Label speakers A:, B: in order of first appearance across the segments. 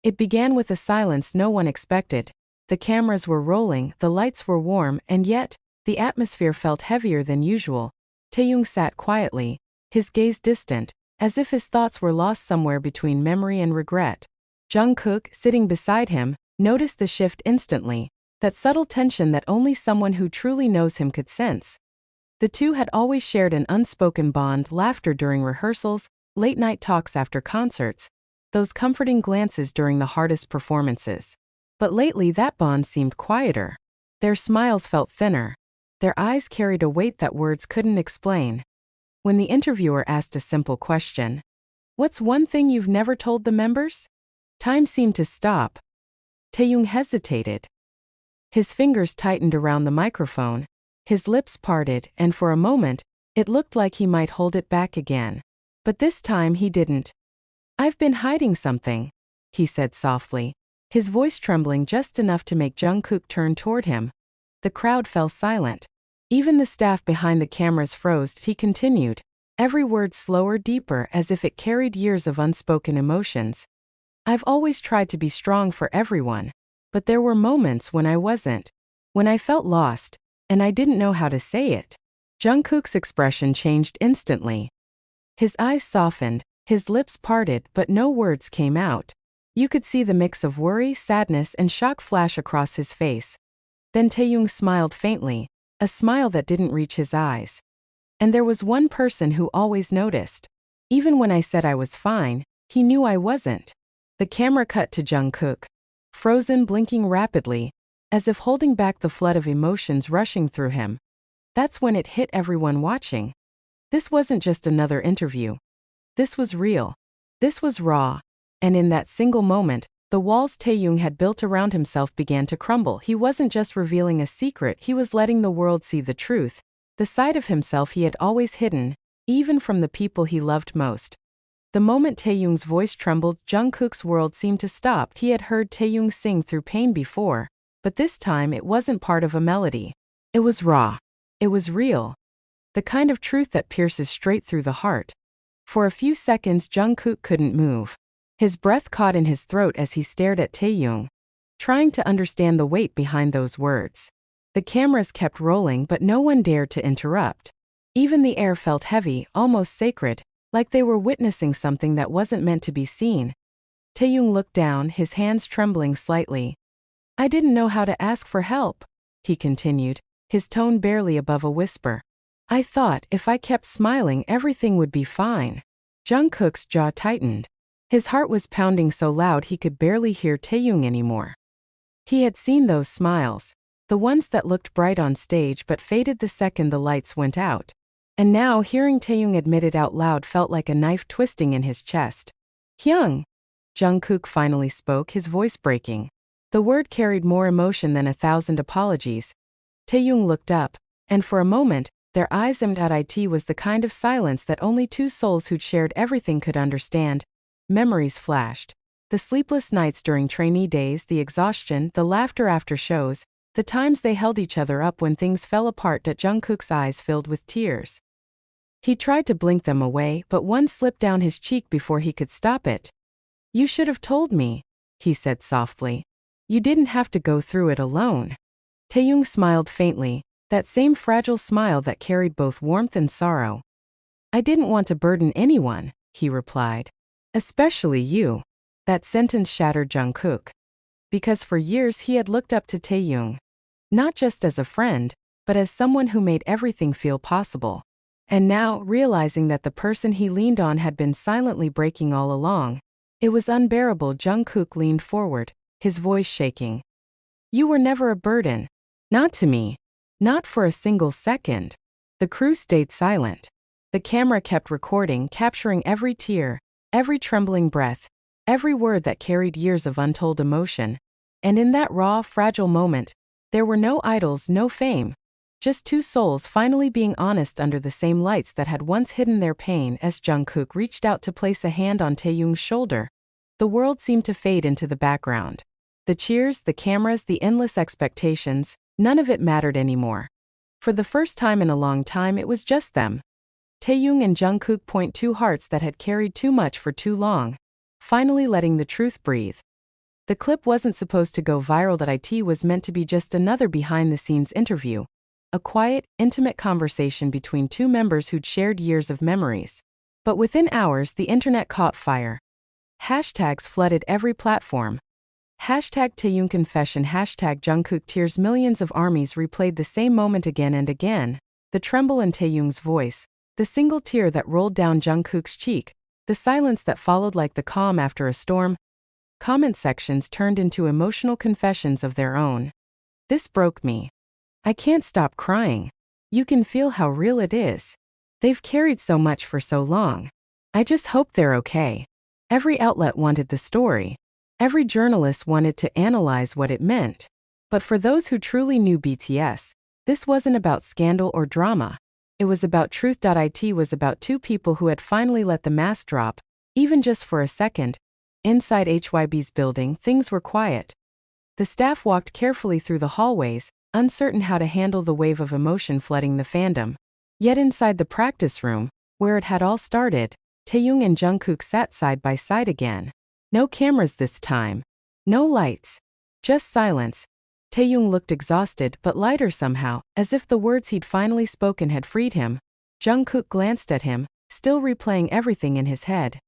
A: It began with a silence no one expected. The cameras were rolling, the lights were warm, and yet, the atmosphere felt heavier than usual. Taehyung sat quietly, his gaze distant, as if his thoughts were lost somewhere between memory and regret. Jungkook, sitting beside him, noticed the shift instantly, that subtle tension that only someone who truly knows him could sense. The two had always shared an unspoken bond, laughter during rehearsals, late-night talks after concerts, those comforting glances during the hardest performances. But lately that bond seemed quieter. Their smiles felt thinner. Their eyes carried a weight that words couldn't explain. When the interviewer asked a simple question, "What's one thing you've never told the members?" Time seemed to stop. Taehyung hesitated. His fingers tightened around the microphone, his lips parted, and for a moment, it looked like he might hold it back again. But this time he didn't. "I've been hiding something," he said softly, his voice trembling just enough to make Jungkook turn toward him. The crowd fell silent. Even the staff behind the cameras froze. He continued, every word slower, deeper, as if it carried years of unspoken emotions. "I've always tried to be strong for everyone. But there were moments when I wasn't. When I felt lost, and I didn't know how to say it." Jungkook's expression changed instantly. His eyes softened, his lips parted, but no words came out. You could see the mix of worry, sadness, and shock flash across his face. Then Taehyung smiled faintly, a smile that didn't reach his eyes. "And there was one person who always noticed. Even when I said I was fine, he knew I wasn't." The camera cut to Jungkook, frozen, blinking rapidly, as if holding back the flood of emotions rushing through him. That's when it hit everyone watching. This wasn't just another interview. This was real. This was raw. And in that single moment, the walls Taehyung had built around himself began to crumble. He wasn't just revealing a secret, he was letting the world see the truth, the side of himself he had always hidden, even from the people he loved most. The moment Taehyung's voice trembled, Jungkook's world seemed to stop. He had heard Taehyung sing through pain before, but this time it wasn't part of a melody. It was raw. It was real. The kind of truth that pierces straight through the heart. For a few seconds Jungkook couldn't move. His breath caught in his throat as he stared at Taehyung, trying to understand the weight behind those words. The cameras kept rolling, but no one dared to interrupt. Even the air felt heavy, almost sacred, like they were witnessing something that wasn't meant to be seen. Taehyung looked down, his hands trembling slightly. "I didn't know how to ask for help," he continued, his tone barely above a whisper. "I thought if I kept smiling everything would be fine." Jungkook's jaw tightened. His heart was pounding so loud he could barely hear Taehyung anymore. He had seen those smiles, the ones that looked bright on stage but faded the second the lights went out. And now hearing Taehyung admit it out loud felt like a knife twisting in his chest. "Hyung," Jungkook finally spoke, his voice breaking. The word carried more emotion than 1,000 apologies. Taehyung looked up, and for a moment, their eyes met. It was the kind of silence that only two souls who'd shared everything could understand. Memories flashed. The sleepless nights during trainee days, the exhaustion, the laughter after shows, the times they held each other up when things fell apart. Jungkook's eyes filled with tears. He tried to blink them away, but one slipped down his cheek before he could stop it. "You should have told me," he said softly. "You didn't have to go through it alone." Taehyung smiled faintly, that same fragile smile that carried both warmth and sorrow. "I didn't want to burden anyone," he replied. "Especially you." That sentence shattered Jungkook. Because for years he had looked up to Taehyung. Not just as a friend, but as someone who made everything feel possible. And now, realizing that the person he leaned on had been silently breaking all along, it was unbearable. Jungkook leaned forward, his voice shaking. "You were never a burden. Not to me. Not for a single second." The crew stayed silent. The camera kept recording, capturing every tear, every trembling breath, every word that carried years of untold emotion. And in that raw, fragile moment, there were no idols, no fame. Just two souls finally being honest under the same lights that had once hidden their pain. As Jungkook reached out to place a hand on Taehyung's shoulder, the world seemed to fade into the background. The cheers, the cameras, the endless expectations, none of it mattered anymore. For the first time in a long time it was just them. Taehyung and Jungkook, two hearts that had carried too much for too long, finally letting the truth breathe. The clip wasn't supposed to go viral. It was meant to be just another behind-the-scenes interview. A quiet, intimate conversation between two members who'd shared years of memories. But within hours, the internet caught fire. Hashtags flooded every platform. Hashtag Taehyung confession, hashtag Jungkook tears. Millions of armies replayed the same moment again and again. The tremble in Taehyung's voice, the single tear that rolled down Jungkook's cheek, the silence that followed like the calm after a storm. Comment sections turned into emotional confessions of their own. This broke me. I can't stop crying. You can feel how real it is. They've carried so much for so long. I just hope they're okay. Every outlet wanted the story. Every journalist wanted to analyze what it meant. But for those who truly knew BTS, this wasn't about scandal or drama. It was about truth. It was about two people who had finally let the mask drop, even just for a second. Inside HYB's building, things were quiet. The staff walked carefully through the hallways, uncertain how to handle the wave of emotion flooding the fandom. Yet inside the practice room, where it had all started, Taehyung and Jungkook sat side by side again. No cameras this time. No lights. Just silence. Taehyung looked exhausted but lighter somehow, as if the words he'd finally spoken had freed him. Jungkook glanced at him, still replaying everything in his head.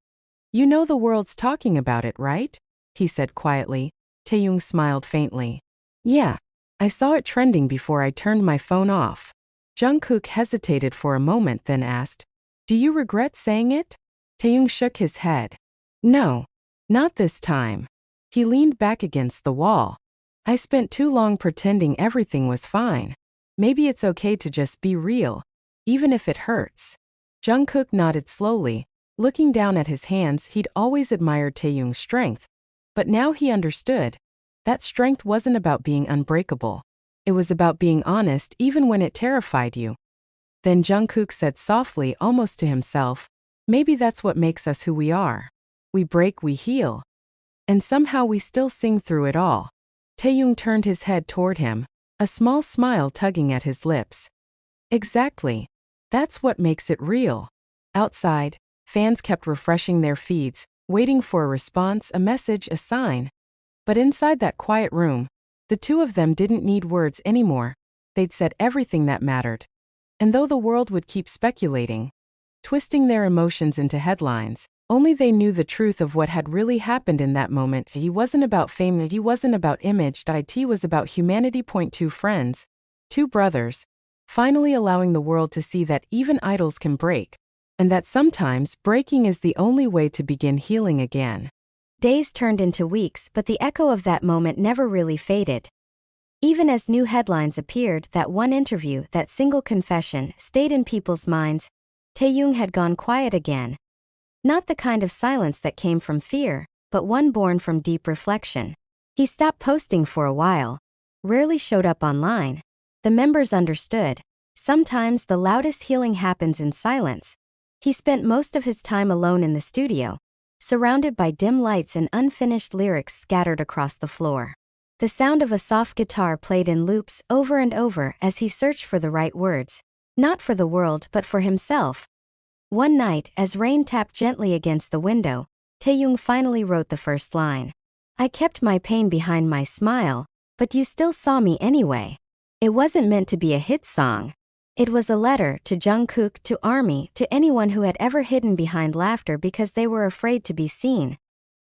A: "You know the world's talking about it, right?" he said quietly. Taehyung smiled faintly. "Yeah. I saw it trending before I turned my phone off." Jungkook hesitated for a moment, then asked, "Do you regret saying it?" Taehyung shook his head. "No. Not this time." He leaned back against the wall. "I spent too long pretending everything was fine. Maybe it's okay to just be real, even if it hurts." Jungkook nodded slowly, looking down at his hands. He'd always admired Taehyung's strength, but now he understood. That strength wasn't about being unbreakable. It was about being honest even when it terrified you. Then Jungkook said softly, almost to himself, "Maybe that's what makes us who we are. We break, we heal. And somehow we still sing through it all." Taehyung turned his head toward him, a small smile tugging at his lips. "Exactly. That's what makes it real." Outside, fans kept refreshing their feeds, waiting for a response, a message, a sign. But inside that quiet room, the two of them didn't need words anymore. They'd said everything that mattered. And though the world would keep speculating, twisting their emotions into headlines, only they knew the truth of what had really happened in that moment. It wasn't about fame, it wasn't about image, it was about humanity. Two friends, two brothers, finally allowing the world to see that even idols can break, and that sometimes breaking is the only way to begin healing again.
B: Days turned into weeks, but the echo of that moment never really faded. Even as new headlines appeared, that one interview, that single confession, stayed in people's minds. Taehyung had gone quiet again. Not the kind of silence that came from fear, but one born from deep reflection. He stopped posting for a while, rarely showed up online. The members understood. Sometimes the loudest healing happens in silence. He spent most of his time alone in the studio, surrounded by dim lights and unfinished lyrics scattered across the floor. The sound of a soft guitar played in loops over and over as he searched for the right words, not for the world but for himself. One night, as rain tapped gently against the window, Taehyung finally wrote the first line. "I kept my pain behind my smile, but you still saw me anyway." It wasn't meant to be a hit song. It was a letter to Jungkook, to ARMY, to anyone who had ever hidden behind laughter because they were afraid to be seen.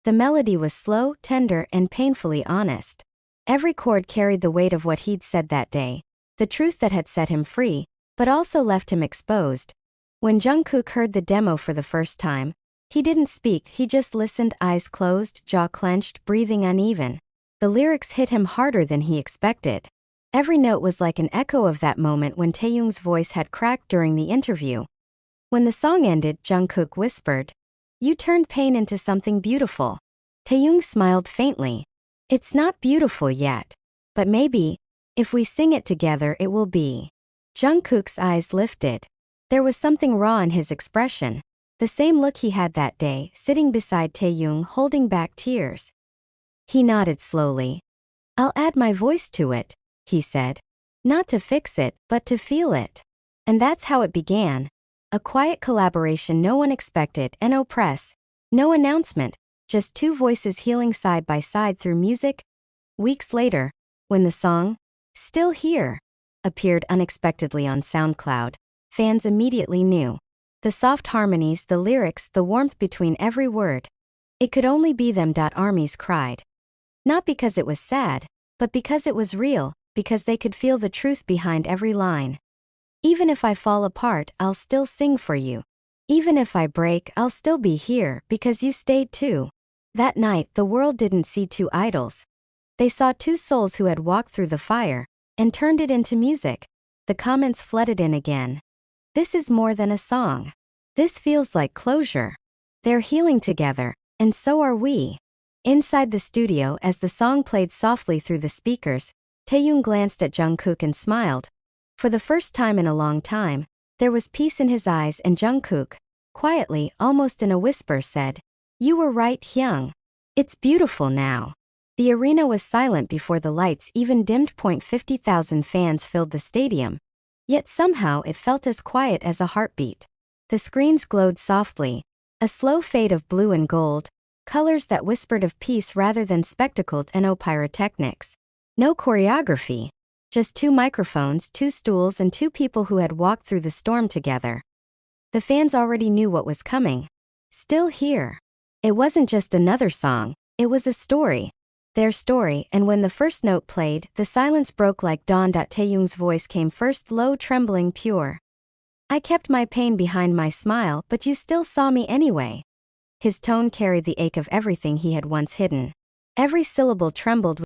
B: The melody was slow, tender, and painfully honest. Every chord carried the weight of what he'd said that day, the truth that had set him free, but also left him exposed. When Jungkook heard the demo for the first time, he didn't speak, he just listened, eyes closed, jaw clenched, breathing uneven. The lyrics hit him harder than he expected. Every note was like an echo of that moment when Taehyung's voice had cracked during the interview. When the song ended, Jungkook whispered, "You turned pain into something beautiful." Taehyung smiled faintly. "It's not beautiful yet. But maybe, if we sing it together, it will be." Jungkook's eyes lifted. There was something raw in his expression, the same look he had that day, sitting beside Taehyung holding back tears. He nodded slowly. "I'll add my voice to it," he said. "Not to fix it, but to feel it." And that's how it began. A quiet collaboration no one expected, and no press, no announcement, just two voices healing side by side through music. Weeks later, when the song, Still Here, appeared unexpectedly on SoundCloud, fans immediately knew. The soft harmonies, the lyrics, the warmth between every word. It could only be them. Armies cried. Not because it was sad, but because it was real, because they could feel the truth behind every line. Even if I fall apart, I'll still sing for you. Even if I break, I'll still be here, because you stayed too. That night, the world didn't see two idols. They saw two souls who had walked through the fire and turned it into music. The comments flooded in again. This is more than a song. This feels like closure. They're healing together, and so are we. Inside the studio, as the song played softly through the speakers, Taehyung glanced at Jungkook and smiled. For the first time in a long time, there was peace in his eyes, and Jungkook, quietly, almost in a whisper, said, "You were right, Hyung. It's beautiful now." The arena was silent before the lights even dimmed. 50,000 fans filled the stadium. Yet somehow it felt as quiet as a heartbeat. The screens glowed softly, a slow fade of blue and gold, colors that whispered of peace rather than spectacled. No pyrotechnics. No choreography. Just two microphones, two stools, and two people who had walked through the storm together. The fans already knew what was coming. Still Here. It wasn't just another song, it was a story. Their story, and when the first note played, the silence broke like dawn. Taehyung's voice came first, low, trembling, pure. "I kept my pain behind my smile, but you still saw me anyway." His tone carried the ache of everything he had once hidden. Every syllable trembled